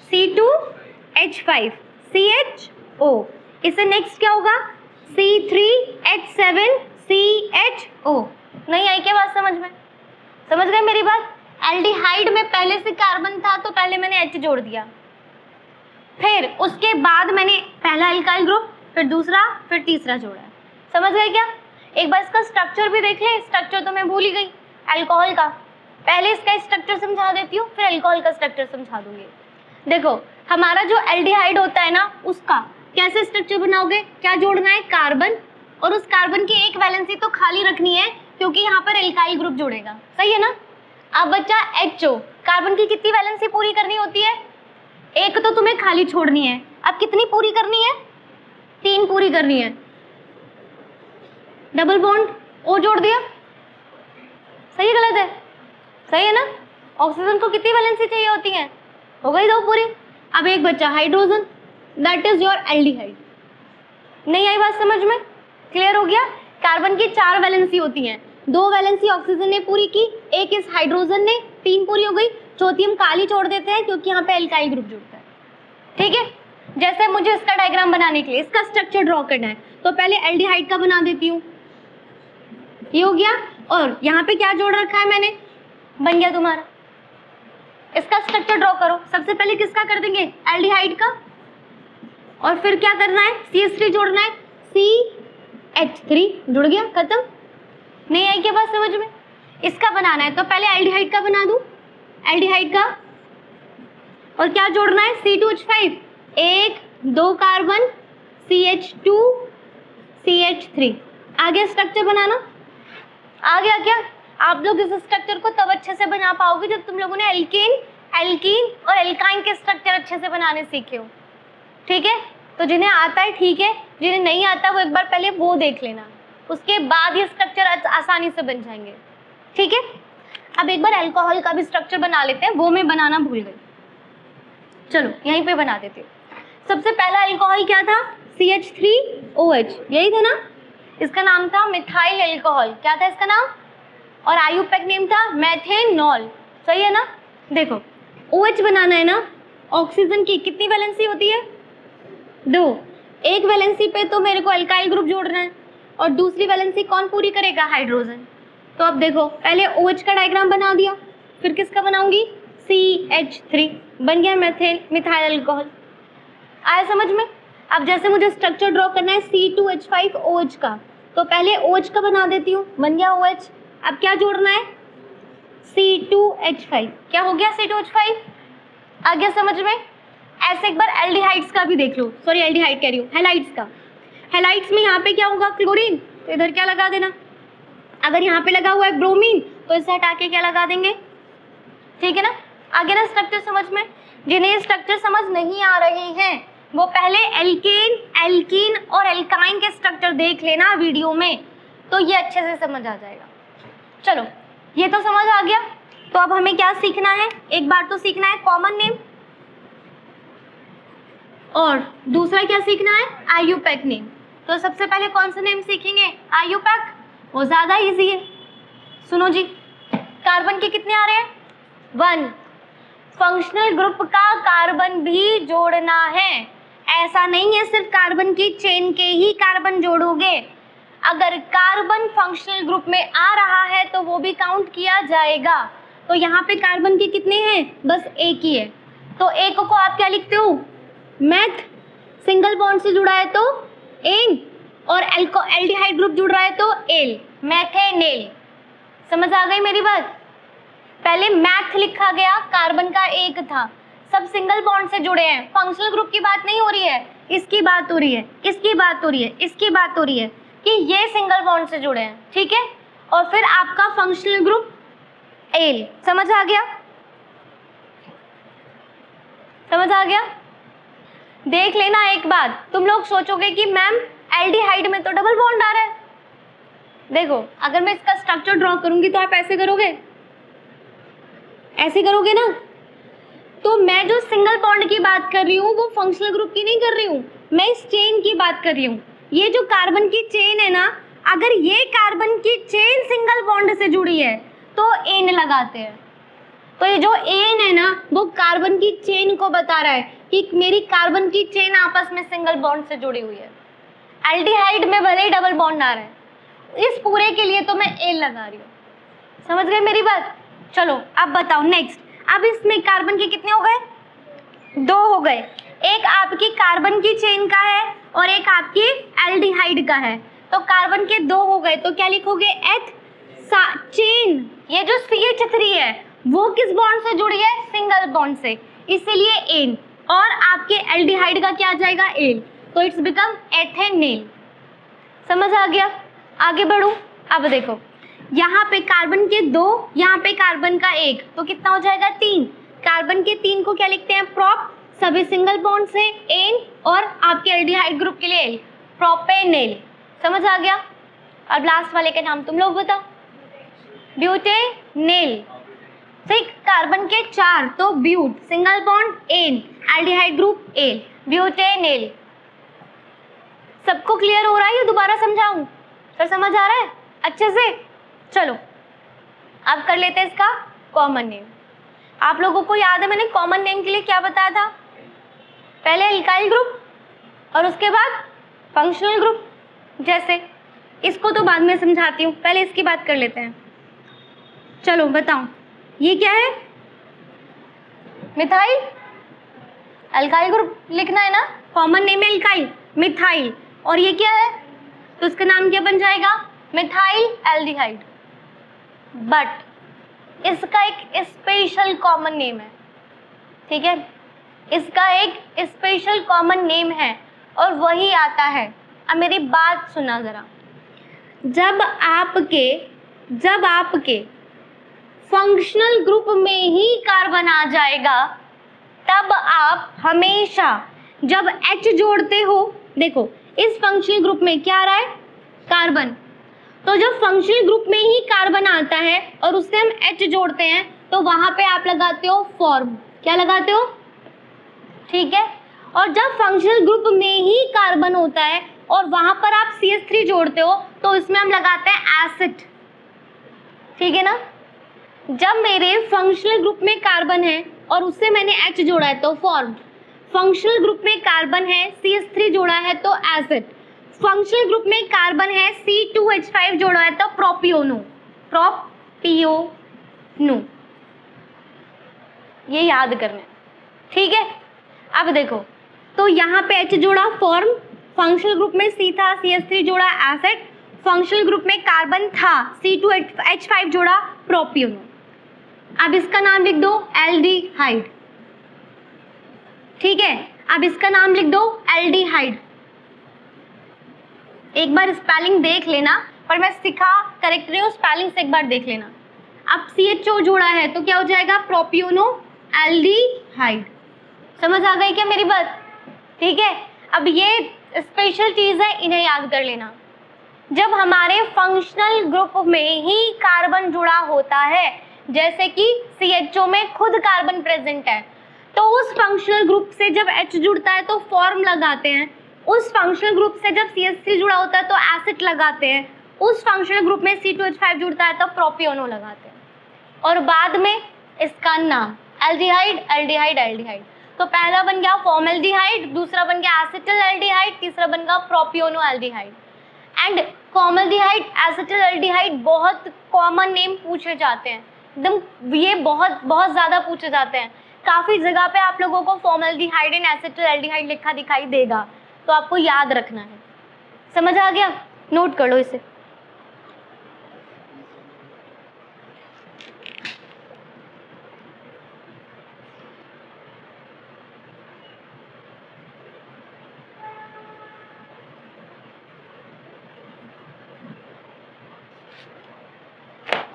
C2H5CHO, इससे नेक्स्ट क्या होगा, C3H7CHO। नहीं आई क्या बात समझ में? समझ गए मेरी बात? एल्डिहाइड में पहले से कार्बन था तो पहले मैंने H जोड़ दिया, फिर उसके बाद मैंने पहला एल्काइल ग्रुप, फिर दूसरा, फिर तीसरा जोड़ा है। समझ गए क्या? एक बार इसका स्ट्रक्चर भी देख ले, स्ट्रक्चर तो मैं भूल ही गई अल्कोहल का। पहले इसका स्ट्रक्चर समझा देती हूँ, फिर अल्कोहल का स्ट्रक्चर समझा दूंगी। देखो, हमारा जो एल्डिहाइड होता है ना, उसका कैसे स्ट्रक्चर बनाओगे, क्या जोड़ना है, कार्बन, और उस कार्बन की एक वैलेंसी तो खाली रखनी है क्योंकि यहाँ पर एल्काइल ग्रुप जुड़ेगा, सही है ना। अब बच्चा HO, कार्बन की कितनी वैलेंसी पूरी करनी होती है, एक तो तुम्हें खाली छोड़नी है। अब कितनी पूरी करनी है, 3 पूरी करनी है। डबल बॉन्ड O जोड़ दिया, सही है गलत है, सही है ना। ऑक्सीजन को कितनी वैलेंसी चाहिए होती है, हो गई 2 पूरी। अब एक बच्चा hydrogen, that is your aldehyde. नहीं आई बात समझ में? क्लियर हो गया? कार्बन की 4 वैलेंसी होती हैं, 2 वैलेंसी ऑक्सीजन ने पूरी की, एक इस हाइड्रोजन ने, 3 पूरी हो गई, चौथी हम काली छोड़ देते हैं क्योंकि यहाँ पे एल्काइल ग्रुप जुड़ता है। ठीक है, जैसे मुझे इसका डायग्राम बनाने के लिए इसका स्ट्रक्चर ड्रॉ करना है, तो पहले एल्डिहाइड का बना देती हूँ, ये हो गया। और यहाँ पे क्या जोड़ रखा है मैंने, बन गया तुम्हारा। इसका स्ट्रक्चर ड्रॉ करो, सबसे पहले किसका कर देंगे, एल्डिहाइड का, और फिर क्या करना है, CH3 जोड़ना है, CH3 जुड़ गया, खत्म। नहीं आई क्या बात समझ में? इसका बनाना है तो पहले एल्डिहाइड का बना दूं, एल्डिहाइड का, और क्या जोड़ना है, C2H5, 1 2 कार्बन, CH2 CH3। आगे स्ट्रक्चर बनाना आ गया क्या? आप लोग इस स्ट्रक्चर को तब अच्छे से बना पाओगे जब तुम लोगों ने एल्कीन और एल्काइन के स्ट्रक्चर अच्छे से बनाने सीखे हो। ठीक है, तो जिन्हें आता है ठीक है, जिन्हें नहीं आता वो एक बार पहले वो देख लेना, उसके बाद ये स्ट्रक्चर आसानी से बन जाएंगे। ठीक है, अब एक बार अल्कोहल का भी स्ट्रक्चर बना लेते हैं, वो मैं बनाना भूल गई, चलो यहीं पे बना देती हूँ। सबसे पहला अल्कोहल क्या था, CH3OH, यही था ना, इसका नाम था मिथाइल अल्कोहल। क्या था इसका नाम, और आयुपैक नेम था मेथेनॉल, सही है ना। देखो OH बनाना है ना, ऑक्सीजन की कितनी वैलेंसी होती है, 2, एक वैलेंसी पे तो मेरे को अल्काइल ग्रुप जोड़ना है, और दूसरी वैलेंसी कौन पूरी करेगा, हाइड्रोजन। तो अब देखो, पहले OH का डायग्राम बना दिया, फिर किसका बनाऊंगी, CH3, बन गया मिथाइल अल्कोहल। आया समझ में? अब जैसे मुझे स्ट्रक्चर ड्रॉ करना है C2H5OH का, तो पहले OH का बना देती हूँ, बन गया OH। अब क्या जोड़ना है, C2H5, क्या हो गया, C2H5। आ गया समझ में? ऐसे एक बार एल्डिहाइड्स का भी देख लो, सॉरी एल्डिहाइड कह रही हूँ, हैलाइड्स का। हैलाइड्स में यहाँ पे क्या होगा, क्लोरीन, तो इधर क्या लगा देना। अगर यहाँ पे लगा हुआ है ब्रोमीन, तो इसे हटा के क्या लगा देंगे। ठीक है ना, आगे ना स्ट्रक्चर समझ में। जिन्हें स्ट्रक्चर समझ नहीं आ रहे हैं वो पहले एल्कीन और एल्काइन के स्ट्रक्चर देख लेना वीडियो में, तो ये अच्छे से समझ आ जाएगा। चलो ये तो समझ आ गया, तो अब हमें क्या सीखना है, एक बार तो सीखना है कॉमन नेम, और दूसरा क्या सीखना है, आयुपैक नेम। तो सबसे पहले कौन सा नेम सीखेंगे, आयुपैक, वो ज़्यादा इजी है। सुनो जी, कार्बन के कितने आ रहे हैं, 1। फंक्शनल ग्रुप का कार्बन भी जोड़ना है, ऐसा नहीं है सिर्फ कार्बन की चेन के ही कार्बन जोड़ोगे। अगर कार्बन फंक्शनल ग्रुप में आ रहा है तो वो भी काउंट किया जाएगा। तो यहाँ पे कार्बन के कितने हैं, बस एक ही है, तो एक को आप क्या लिखते हो, मैथ, सिंगल बॉन्ड से जुड़ा है तो एन, और एल्डिहाइड ग्रुप जुड़ रहा है तो एल, मैथेनेल। समझ आ गई मेरी बात? पहले मैथ लिखा गया, कार्बन का एक था, सब सिंगल बॉन्ड से जुड़े हैं, फंक्शनल ग्रुप की बात नहीं हो रही है, इसकी बात हो रही है, इसकी बात हो रही है, इसकी बात हो रही है। कि ये सिंगल बॉन्ड से जुड़े हैं, ठीक है। और फिर आपका फंक्शनल ग्रुप एल, समझ आ गया? समझ आ गया? देख लेना एक बात, तुम लोग सोचोगे कि मैम एल्डिहाइड में तो डबल बॉन्ड आ रहा है। देखो अगर मैं इसका स्ट्रक्चर ड्रॉ करूंगी तो आप ऐसे करोगे, ऐसे करोगे ना। तो मैं जो सिंगल बॉन्ड की बात कर रही हूँ वो फंक्शनल ग्रुप की नहीं कर रही हूँ, मैं इस चेन की बात कर रही हूँ। ये जो कार्बन की चेन है ना, अगर ये कार्बन की चेन सिंगल बॉन्ड से जुड़ी है तो एन लगाते हैं। तो ये जो एन है ना वो कार्बन की चेन को बता रहा है कि मेरी कार्बन की चेन आपस में सिंगल बॉन्ड से जुड़ी हुई है। एल्डिहाइड में भले ही डबल बॉन्ड आ रहा है, इस पूरे के लिए तो मैं एल लगा रही हूँ। समझ गए मेरी बात? चलो अब बताओ नेक्स्ट। अब इसमें कार्बन के कितने हो गए? 2 हो गए। एक आपकी कार्बन की चेन का है और एक आपकी एल्डिहाइड का है। तो कार्बन के 2 हो गए तो क्या लिखोगे? एथ चेन। ये जो CH3 है वो किस बॉन्ड से जुड़ी है? सिंगल बॉन्ड से, इसीलिए एन। और आपके एल्डिहाइड का क्या आ जाएगा? एल। तो इट्स बिकम एथेनेल। समझ आ गया? आगे बढ़ूं। अब देखो यहाँ पे कार्बन के 2, यहाँ पे कार्बन का 1, तो कितना हो जाएगा? 3। कार्बन के 3 को क्या लिखते हैं? प्रोप, सभी सिंगल बॉन्ड से एन, और आपके एल्डिहाइड ग्रुप के लिए एल, प्रोपेनेल। समझ आ गया? अब लास्ट वाले का नाम तुम लोग बताओ। ब्यूटेनेल। ठीक, कार्बन के 4 तो but, single bond an, aldehyde group al, butanal. सबको क्लियर हो रहा है या दोबारा समझाऊं? सर समझ आ रहा है अच्छे से? चलो अब कर लेते हैं इसका कॉमन नेम। आप लोगों को याद है मैंने कॉमन नेम के लिए क्या बताया था? पहले एल्काइल ग्रुप और उसके बाद फंक्शनल ग्रुप। जैसे इसको तो बाद में समझाती हूँ, पहले इसकी बात कर लेते हैं। चलो बताओ ये क्या है? मिथाइल। एल्काइल ग्रुप लिखना है ना, कॉमन नेम है एल्काइल, मिथाइल। और ये क्या है? तो इसका नाम क्या बन जाएगा? Methyl aldehyde. बट इसका एक स्पेशल कॉमन नेम है, ठीक है? इसका एक स्पेशल कॉमन नेम है और वही आता है, अब मेरी बात सुना जरा। जब आपके फंक्शनल ग्रुप में ही कार्बन आ जाएगा तब आप हमेशा जब H जोड़ते हो, देखो इस फंक्शनल ग्रुप में क्या आ रहा है? कार्बन। तो जब फंक्शनल ग्रुप में ही कार्बन आता है और उससे हम H जोड़ते हैं तो वहां पे आप लगाते हो फॉर्म। क्या लगाते हो? ठीक है। और जब फंक्शनल ग्रुप में ही कार्बन होता है और वहां पर आप CH3 जोड़ते हो तो इसमें हम लगाते हैं एसिड, ठीक है ना? जब मेरे फंक्शनल ग्रुप में कार्बन है और उससे मैंने H जोड़ा है तो फॉर्म। फंक्शनल ग्रुप में कार्बन है, CH3 जोड़ा है तो एसिड। फंक्शनल ग्रुप में कार्बन है, C2H5 जोड़ा है तो प्रोपियोनो। ये याद करना है, ठीक है? अब देखो तो यहाँ पे H जोड़ा फॉर्म, फंक्शनल ग्रुप में C था, CH3 जोड़ा एसिड, फंक्शनल ग्रुप में कार्बन था, C2H5 जोड़ा प्रोपियोनो। अब इसका नाम लिख दो एल्डिहाइड, ठीक है? अब इसका नाम लिख दो एल्डिहाइड। एक बार स्पेलिंग देख लेना, पर मैं सिखा करेक्ट रही हूँ, स्पेलिंग से एक बार देख लेना। अब CHO जोड़ा है तो क्या हो जाएगा? प्रोपियोनो एल्डिहाइड। समझ आ गई क्या मेरी बात? ठीक है। अब ये स्पेशल चीज है, इन्हें याद कर लेना। जब हमारे फंक्शनल ग्रुप में ही कार्बन जुड़ा होता है, जैसे कि CHO में खुद कार्बन प्रेजेंट है, तो उस फंक्शनल ग्रुप से जब H जुड़ता है तो फॉर्म लगाते हैं। उस फंक्शनल ग्रुप से जब CH3 जुड़ा होता है तो एसिड लगाते हैं। उस फंक्शनल ग्रुप में C2H5 जुड़ता है तो प्रोपियोनो लगाते हैं। और बाद में इसका नाम एल्डिहाइड एल्डिहाइड एल्डिहाइड। तो पहला बन गया फॉर्मल्डिहाइड, दूसरा बन गया एसिटिल एल्डिहाइड, तीसरा बन गया propiono aldehyde. And formaldehyde, acetyl aldehyde बहुत कॉमन नेम पूछे जाते हैं, एकदम ये बहुत बहुत ज़्यादा पूछे जाते हैं। काफ़ी जगह पे आप लोगों को फॉर्मल्डिहाइड एंड एसिटिल एल्डिहाइड लिखा दिखाई देगा, तो आपको याद रखना है। समझ आ गया? नोट कर लो इसे।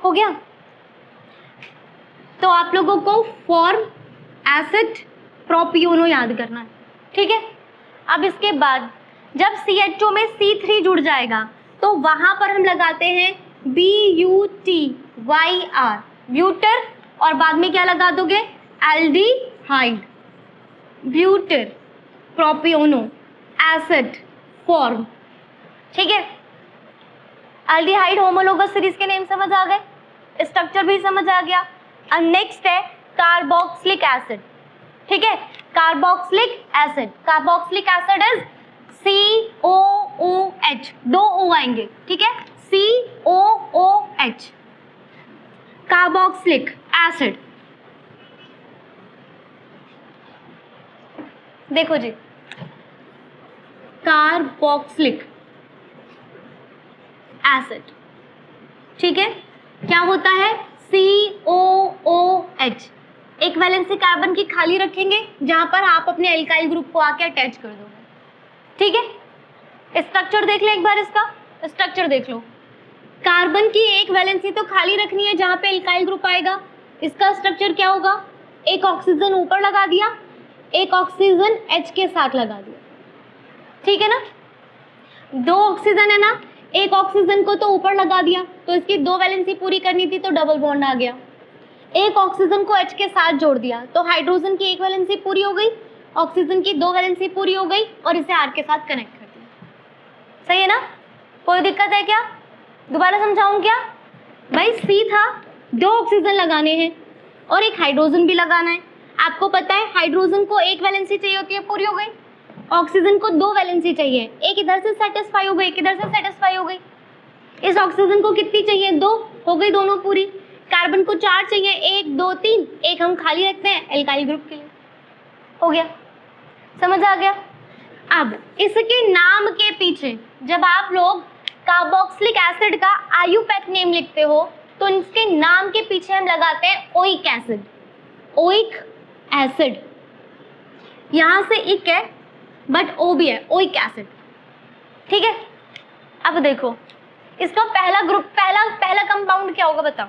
हो गया। तो आप लोगों को फॉर्म एसिड प्रोपियोनो याद करना है, ठीक है। अब इसके बाद जब CH2 में C3 जुड़ जाएगा तो वहां पर हम लगाते हैं BUTYR, ब्यूटर, और बाद में क्या लगा दोगे, एल्डिहाइड, ब्यूटर प्रोपियोनो एसिड फॉर्म, ठीक है। एल्डिहाइड होमोलोगस सीरीज के नेम समझ आ गए, स्ट्रक्चर भी समझ आ गया। अब नेक्स्ट है कार्बोक्सिलिक एसिड, ठीक है। Carboxylic acid, carboxylic acid is COOH, 2 O आएंगे, ठीक है, COOH, कार्बोक्सिलिक एसिड। देखो जी, कार्बोक्सिलिक एसिड, ठीक है, क्या होता है, COOH, एक वैलेंसी कार्बन की खाली रखेंगे जहां पर आप अपने एल्काइल ग्रुप को आके अटैच कर दोगे, ठीक है। स्ट्रक्चर देख ले एक बार, इसका स्ट्रक्चर देख लो। कार्बन की एक वैलेंसी तो खाली रखनी है जहां पे एल्काइल ग्रुप आएगा, इसका स्ट्रक्चर क्या होगा, एक ऑक्सीजन ऊपर लगा दिया, एक ऑक्सीजन H के साथ लगा दिया, ठीक है ना। 2 ऑक्सीजन है ना, एक ऑक्सीजन को तो ऊपर लगा दिया तो इसकी 2 वैलेंसी पूरी करनी थी तो डबल बॉन्ड आ गया, एक ऑक्सीजन को H के साथ जोड़ दिया तो हाइड्रोजन की 1 वैलेंसी पूरी हो गई, ऑक्सीजन की 2 वैलेंसी पूरी हो गई और इसे R के साथ कनेक्ट कर दिया, सही है ना। कोई दिक्कत है क्या, दोबारा समझाऊं क्या, भाई C था, 2 ऑक्सीजन लगाने हैं और एक हाइड्रोजन भी लगाना है। आपको पता है हाइड्रोजन को 1 वैलेंसी चाहिए होती है, पूरी हो गई, ऑक्सीजन को 2 वैलेंसी चाहिए, एक इधर से सेटिस्फाई हो गई, एक इधर से सेटिस्फाई हो गई। इस ऑक्सीजन को कितनी चाहिए, 2, हो गई दोनों पूरी। कार्बन को 4 चाहिए, 1 2 3, एक हम खाली रखते हैं एल्काइल ग्रुप के लिए, हो गया, समझ आ गया। अब इसके नाम के पीछे जब आप लोग कार्बोक्सिलिक एसिड का आयुपैक नेम लिखते हो तो इसके नाम के पीछे हम लगाते हैं ओइक एसिड, ओइक एसिड, यहां से इक है बट ओ भी है, ओइक एसिड, ठीक है। अब देखो इसका पहला ग्रुप, पहला कंपाउंड क्या होगा बताओ,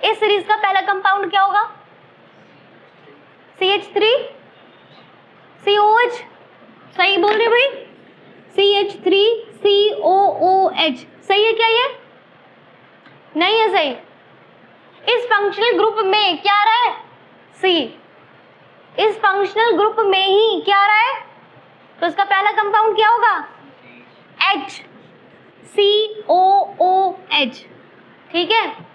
इस सीरीज का पहला कंपाउंड क्या होगा, CH3 COH, सही बोल रहे भाई, CH3 COOH, सही है क्या ये, नहीं है सही। इस फंक्शनल ग्रुप में क्या आ रहा है, C, इस फंक्शनल ग्रुप में ही क्या आ रहा है, तो इसका पहला कंपाउंड क्या होगा, H, COOH, ठीक है।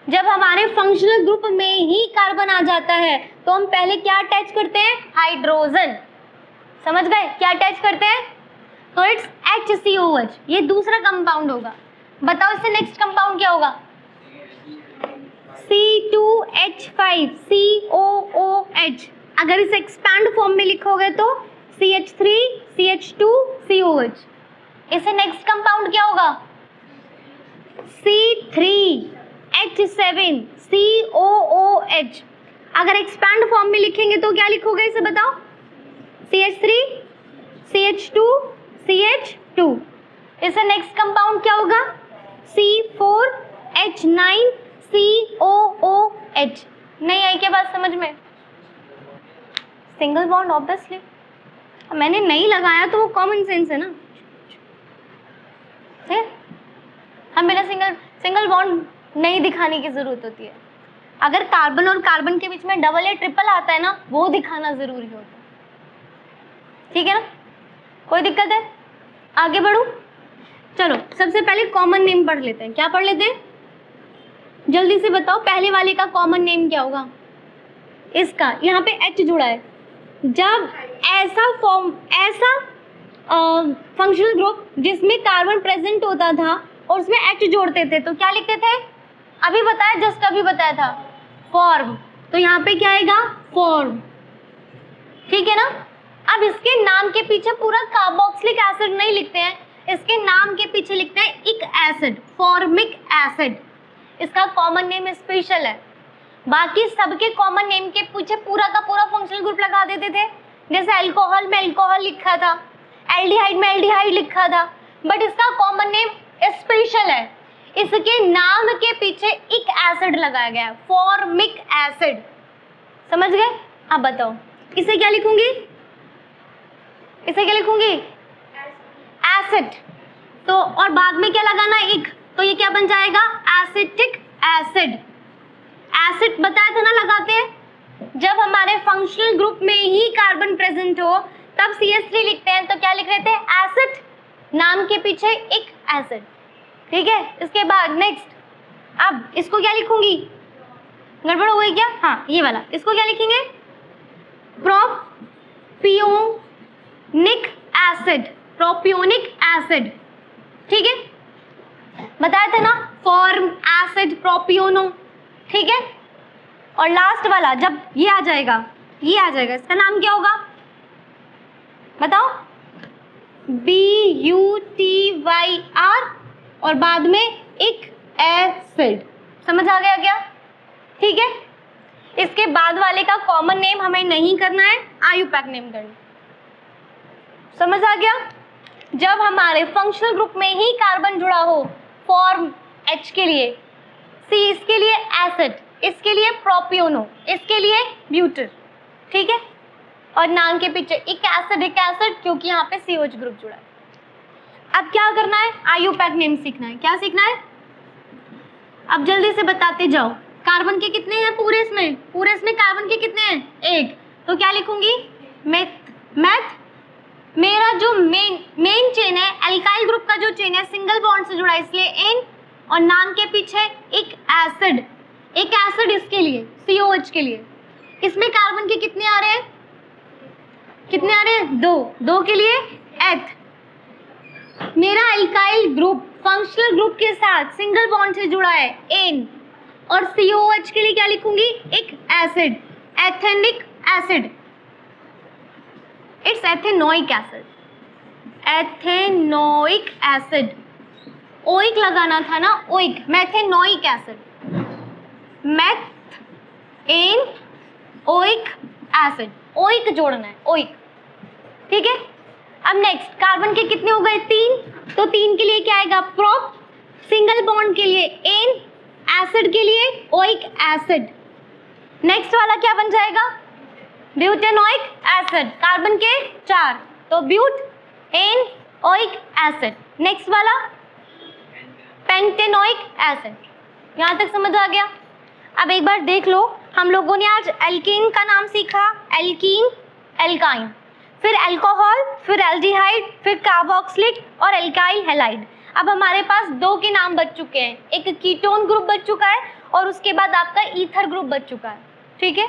जब हमारे फंक्शनल ग्रुप में ही कार्बन आ जाता है तो हम पहले क्या अटैच करते हैं, हाइड्रोजन, समझ गए, क्या अटैच करते हैं, तो इट्स HCOH, ये दूसरा कंपाउंड होगा। बताओ इससे नेक्स्ट कंपाउंड क्या होगा, C2H5 COOH, अगर इसे एक्सपैंड फॉर्म में लिखोगे तो CH3 CH2 COH, इसे नेक्स्ट कंपाउंड क्या होगा, C3H7 COOH, अगर एक्सपैंड फॉर्म में लिखेंगे तो क्या लिखोगे इसे बताओ, CH3 CH2 CH2, इसे नेक्स्ट कंपाउंड क्या होगा, C4H9 COOH। नहीं आई क्या बात समझ में, सिंगल बॉन्ड ऑब्वियसली, मैंने नहीं लगाया तो वो कॉमन सेंस है ना, है? हम बिना सिंगल बॉन्ड नहीं दिखाने की जरूरत होती है, अगर कार्बन और कार्बन के बीच में डबल या ट्रिपल आता है ना वो दिखाना जरूरी होता है, ठीक है ना, कोई दिक्कत है, आगे बढ़ूं, चलो सबसे पहले कॉमन नेम पढ़ लेते हैं, क्या पढ़ लेते हैं, जल्दी से बताओ पहले वाले का कॉमन नेम क्या होगा, इसका यहाँ पे H जुड़ा है, जब ऐसा फंक्शनल ग्रुप जिसमें कार्बन प्रेजेंट होता था और उसमें H जोड़ते थे तो क्या लिखते थे, अभी बताया, जस्ट अभी बताया था, फॉर्म, तो यहाँ पे क्या आएगा, फॉर्म, ठीक है ना। अब इसके नाम के पीछे पूरा कार्बोक्सिलिक एसिड नहीं लिखते हैं, इसके नाम के पीछे लिखते हैं इक एसिड, फॉर्मिक एसिड, इसका कॉमन नेम स्पेशल है। बाकी सबके कॉमन नेम के पीछे पूरा का पूरा फंक्शनल ग्रुप लगा देते थे, जैसे अल्कोहल में अल्कोहल लिखा था, एल्डिहाइड में एल्डिहाइड लिखा था, बट इसका कॉमन नेम स्पेशल है, इसके नाम के पीछे एक एसिड लगाया गया है, फॉर्मिक एसिड। समझ गए? अब बताओ इसे क्या लिखूंगी? इसे क्या लिखूंगी? एसिड। तो और बाद में क्या लगाना? इक। तो ये क्या बन जाएगा? Acetic acid. एसिड बताया था ना लगाते हैं जब हमारे फंक्शनल ग्रुप में ही कार्बन प्रेजेंट हो, तब CH3 लिखते हैं। तो क्या लिख रहे थे? एसिड, नाम के पीछे एक एसिड। ठीक है, इसके बाद नेक्स्ट, अब इसको क्या लिखूंगी? गड़बड़ हो गई क्या? हाँ, ये वाला, इसको क्या लिखेंगे? Propionic acid. Propionic acid. ठीक है, बताया था ना, फॉर्म एसिड प्रोपियोनो। ठीक है, और लास्ट वाला जब ये आ जाएगा, ये आ जाएगा, इसका नाम क्या होगा बताओ? BUTYR और बाद में एक एसिड। समझ आ गया क्या? ठीक है, इसके बाद वाले का कॉमन नेम हमें नहीं करना है, IUPAC नेम करना। समझ आ गया? जब हमारे फंक्शनल ग्रुप में ही कार्बन जुड़ा हो, फॉर्म H के लिए, C इसके लिए एसिड, इसके लिए प्रोपियोनो, इसके लिए ब्यूटर। ठीक है, और नाम के पीछे एक एसिड क्योंकि यहाँ पे COH ग्रुप जुड़ा है। अब क्या करना है? IUPAC नेम सीखना है। क्या सीखना है? अब जल्दी से बताते जाओ। कार्बन के कितने हैं पूरे इसमें? पूरे इसमें कार्बन के कितने हैं? एक। तो क्या लिखूंगी? मेथ। मेरा जो मेन चेन है, एल्काइल ग्रुप का जो चेन है, सिंगल बॉन्ड से जुड़ा है, इसलिए N, और नाम के पीछे एक एसिड। एक एसिड इसके लिए, COH के लिए। इसमें कार्बन के कितने आ रहे हैं? कितने आ रहे हैं? दो के लिए एथ। मेरा एल्काइल ग्रुप फंक्शनल ग्रुप के साथ सिंगल बॉन्ड से जुड़ा है, N, और COH के लिए क्या लिखूंगी? एक acid, ethnic acid. It's ethanoic acid. Ethanoic acid. Oic लगाना था ना, oic, methanoic acid. Oic acid, oic जोड़ना है, ओइक। ठीक है, अब नेक्स्ट, कार्बन के कितने हो गए? 3। तो 3 के लिए क्या आएगा? प्रोप। सिंगल बॉन्ड के लिए N, एसिड के लिए ओइक एसिड। नेक्स्ट वाला क्या बन जाएगा? Butanoic acid. कार्बन के 4, तो ब्यूट, N, ओइक एसिड। नेक्स्ट वाला पेंटेनोइक एसिड। यहाँ तक समझ आ गया? अब एक बार देख लो, हम लोगों ने आज एल्कीन का नाम सीखा, एल्कीन, एल्काइन, फिर अल्कोहल, फिर एल्डिहाइड, फिर कार्बोक्सिलिक और एल्काइल हैलाइड। अब हमारे पास 2 के नाम बच चुके हैं, एक कीटोन ग्रुप बच चुका है और उसके बाद आपका ईथर ग्रुप बच चुका है। ठीक है,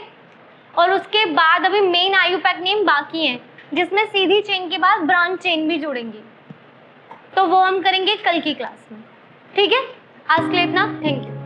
और उसके बाद अभी मेन IUPAC नेम बाकी हैं, जिसमें सीधी चेन के बाद ब्रांच चेन भी जुड़ेंगी, तो वो हम करेंगे कल की क्लास में। ठीक है, आज के लिए इतना, थैंक यू।